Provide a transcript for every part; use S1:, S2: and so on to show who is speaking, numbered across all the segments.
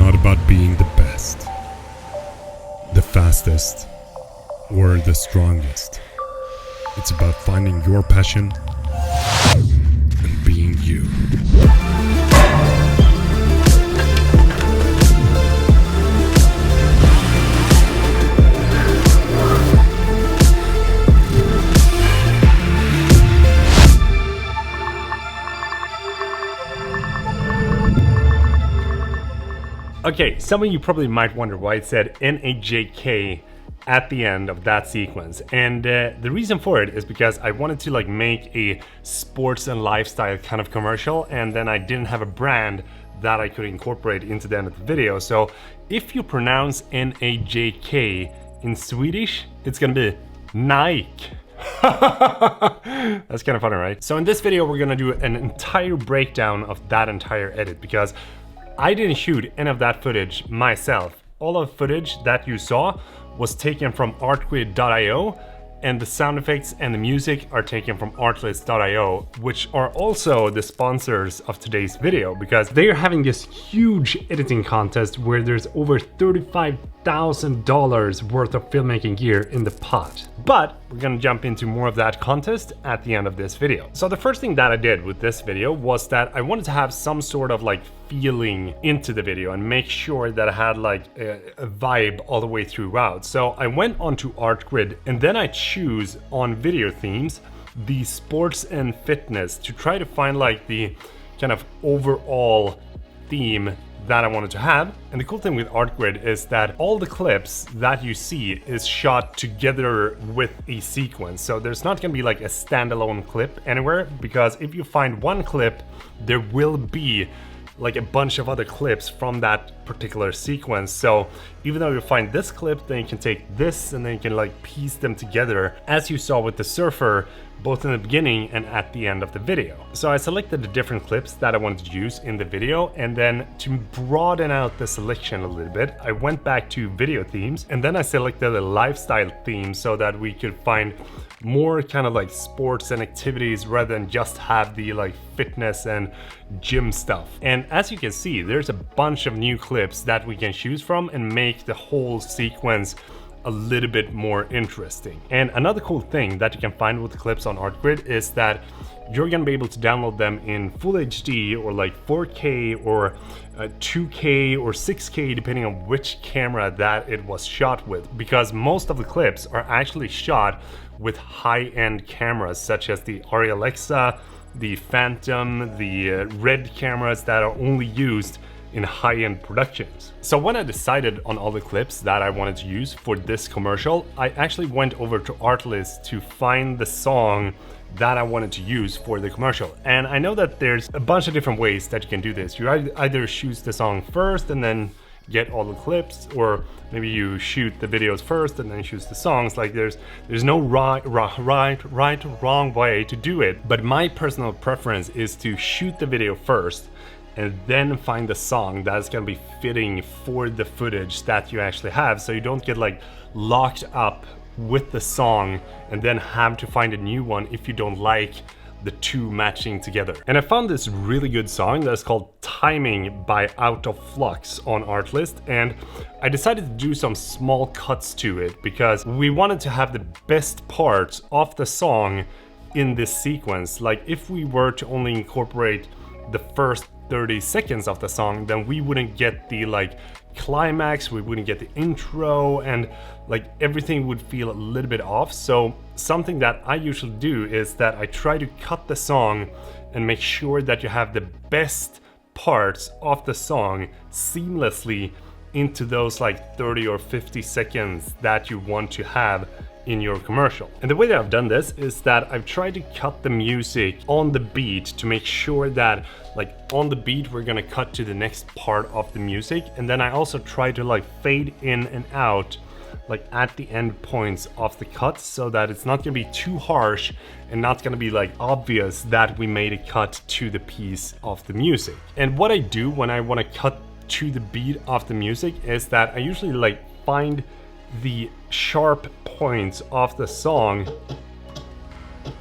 S1: not about being the best, the fastest, or the strongest. It's about finding your passion and being you.
S2: Okay, some of you probably might wonder why it said NAJK at the end of that sequence, and the reason for it is because I wanted to like make a sports and lifestyle kind of commercial, and then I didn't have a brand that I could incorporate into the end of the video. So if you pronounce NAJK in Swedish, it's gonna be Nike. That's kind of funny, right? So in this video we're gonna do an entire breakdown of that entire edit, because I didn't shoot any of that footage myself. All of the footage that you saw was taken from artgrid.io, and the sound effects and the music are taken from artlist.io, which are also the sponsors of today's video, because they are having this huge editing contest where there's over $35,000 worth of filmmaking gear in the pot. But we're gonna jump into more of that contest at the end of this video. So the first thing that I did with this video was that I wanted to have some sort of like feeling into the video and make sure that I had like a vibe all the way throughout. So I went onto Artgrid, and then I choose on video themes the sports and fitness to try to find like the kind of overall theme that I wanted to have. And the cool thing with Artgrid is that all the clips that you see is shot together with a sequence. So there's not gonna be like a standalone clip anywhere, because if you find one clip, there will be like a bunch of other clips from that particular sequence. So even though you find this clip, then you can take this and then you can like piece them together, as you saw with the surfer, both in the beginning and at the end of the video. So I selected the different clips that I wanted to use in the video, and then to broaden out the selection a little bit, I went back to video themes, and then I selected a lifestyle theme so that we could find more kind of like sports and activities rather than just have the like fitness and gym stuff. And as you can see, there's a bunch of new clips that we can choose from and make the whole sequence a little bit more interesting. And another cool thing that you can find with the clips on Artgrid is that you're gonna be able to download them in full HD or like 4K or 2K or 6K, depending on which camera that it was shot with, because most of the clips are actually shot with high-end cameras such as the Arri Alexa, the Phantom, the Red cameras that are only used in high-end productions. So when I decided on all the clips that I wanted to use for this commercial, I actually went over to Artlist to find the song that I wanted to use for the commercial. And I know that there's a bunch of different ways that you can do this. You either choose the song first and then get all the clips, or maybe you shoot the videos first and then choose the songs. Like there's no right or wrong way to do it. But my personal preference is to shoot the video first and then find the song that's gonna be fitting for the footage that you actually have, so you don't get like locked up with the song and then have to find a new one if you don't like the two matching together. And I found this really good song that's called Timing by Out of Flux on Artlist, and I decided to do some small cuts to it because we wanted to have the best parts of the song in this sequence. Like if we were to only incorporate the first 30 seconds of the song, then we wouldn't get the like climax, we wouldn't get the intro, and like everything would feel a little bit off. So something that I usually do is that I try to cut the song and make sure that you have the best parts of the song seamlessly into those like 30 or 50 seconds that you want to have in your commercial. And the way that I've done this is that I've tried to cut the music on the beat to make sure that like on the beat we're gonna cut to the next part of the music, and then I also try to like fade in and out like at the end points of the cuts, so that it's not gonna be too harsh and not gonna be like obvious that we made a cut to the piece of the music. And what I do when I want to cut to the beat of the music is that I usually like find the sharp points of the song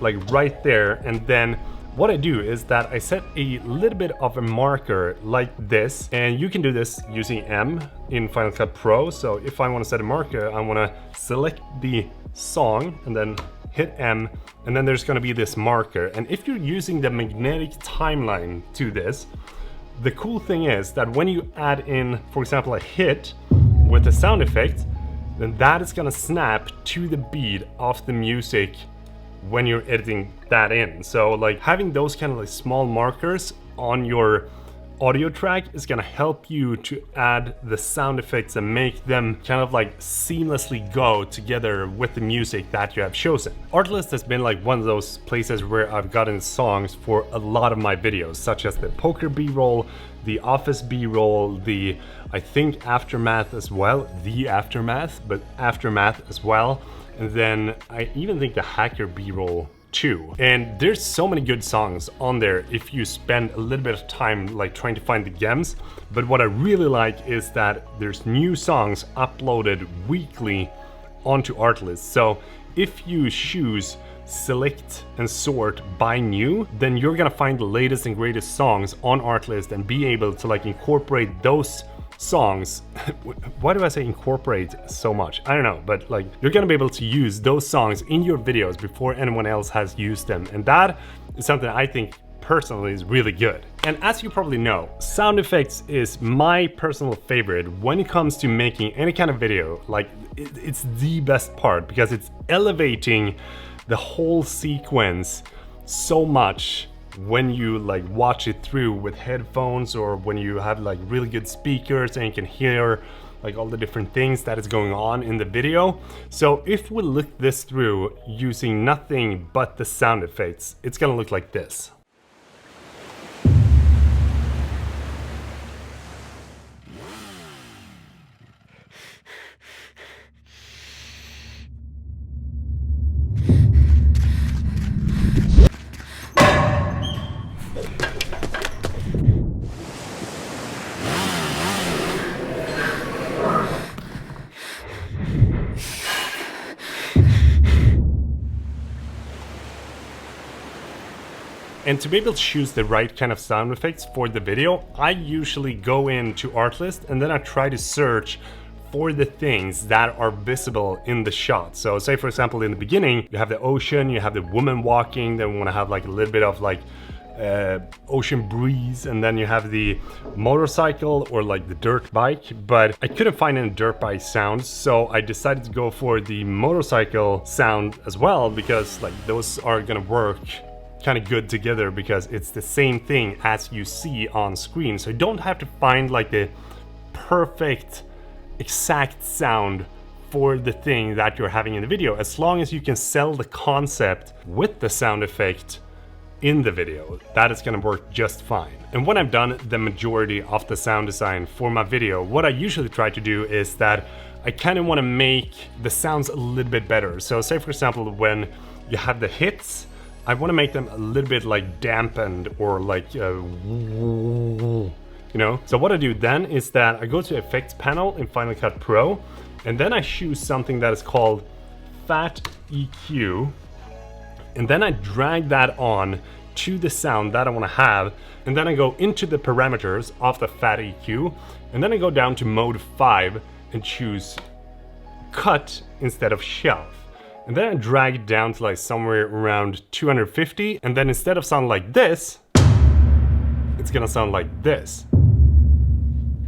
S2: like right there, and then what I do is that I set a little bit of a marker like this, and you can do this using M in Final Cut Pro. So if I want to set a marker, I want to select the song and then hit M, and then there's going to be this marker. And if you're using the magnetic timeline to this, the cool thing is that when you add in, for example, a hit with a sound effect, then that is gonna snap to the beat of the music when you're editing that in. So like having those kind of like small markers on your audio track is gonna help you to add the sound effects and make them kind of like seamlessly go together with the music that you have chosen. Artlist has been like one of those places where I've gotten songs for a lot of my videos, such as the poker b-roll, the office b-roll, the I think aftermath as well, the aftermath, but aftermath as well. And then I even think the hacker b-roll too. And there's so many good songs on there if you spend a little bit of time like trying to find the gems. But what I really like is that there's new songs uploaded weekly onto Artlist. So if you choose select and sort by new, then you're gonna find the latest and greatest songs on Artlist and be able to like incorporate those songs. Why do I say incorporate so much? I don't know, but like you're gonna be able to use those songs in your videos before anyone else has used them, and that is something I think personally is really good. And as you probably know, sound effects is my personal favorite when it comes to making any kind of video. Like it's the best part because it's elevating the whole sequence so much when you like watch it through with headphones, or when you have like really good speakers and you can hear like all the different things that is going on in the video. So if we look this through using nothing but the sound effects, it's gonna look like this. And to be able to choose the right kind of sound effects for the video, I usually go into Artlist and then I try to search for the things that are visible in the shot. So say for example in the beginning, you have the ocean, you have the woman walking, then we want to have like a little bit of like ocean breeze, and then you have the motorcycle or like the dirt bike, but I couldn't find any dirt bike sounds, so I decided to go for the motorcycle sound as well, because like those are gonna work kind of good together because it's the same thing as you see on screen. So you don't have to find like the perfect exact sound for the thing that you're having in the video, as long as you can sell the concept with the sound effect in the video, that is going to work just fine. And when I've done the majority of the sound design for my video, what I usually try to do is that I kind of want to make the sounds a little bit better. So say for example when you have the hits, I want to make them a little bit like dampened or like you know. So what I do then is that I go to Effects panel in Final Cut Pro, and then I choose something that is called Fat EQ, and then I drag that on to the sound that I want to have, and then I go into the parameters of the Fat EQ, and then I go down to mode 5 and choose cut instead of shelf. And then I drag it down to like somewhere around 250, and then instead of sound like this, it's gonna sound like this.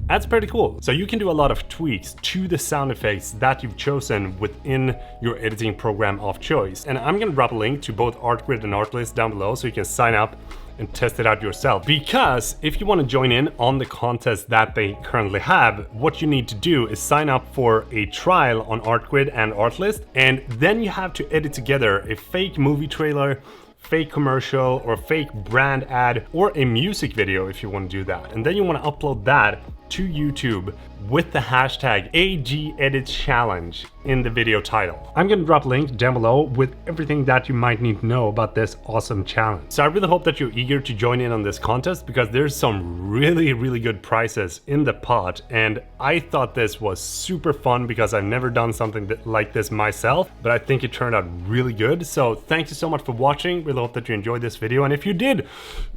S2: That's pretty cool. So you can do a lot of tweaks to the sound effects that you've chosen within your editing program of choice. And I'm gonna drop a link to both Artgrid and Artlist down below so you can sign up and test it out yourself. Because if you want to join in on the contest that they currently have, what you need to do is sign up for a trial on Artgrid and Artlist, and then you have to edit together a fake movie trailer, fake commercial, or fake brand ad, or a music video if you want to do that. And then you want to upload that to YouTube with the hashtag AGEditChallenge in the video title. I'm gonna drop a link down below with everything that you might need to know about this awesome challenge. So I really hope that you're eager to join in on this contest, because there's some really good prizes in the pot, and I thought this was super fun because I've never done something like this myself, but I think it turned out really good. So thank you so much for watching. Really hope that you enjoyed this video, and if you did,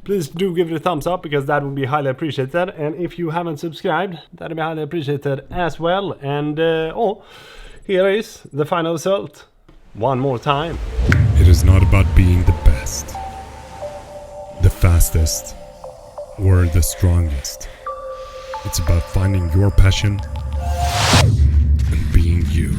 S2: please do give it a thumbs up, because that would be highly appreciated. And if you haven't subscribed, that'd be highly appreciated as well. And here is the final result one more time.
S1: It is not about being the best, the fastest, or the strongest. It's about finding your passion and being you.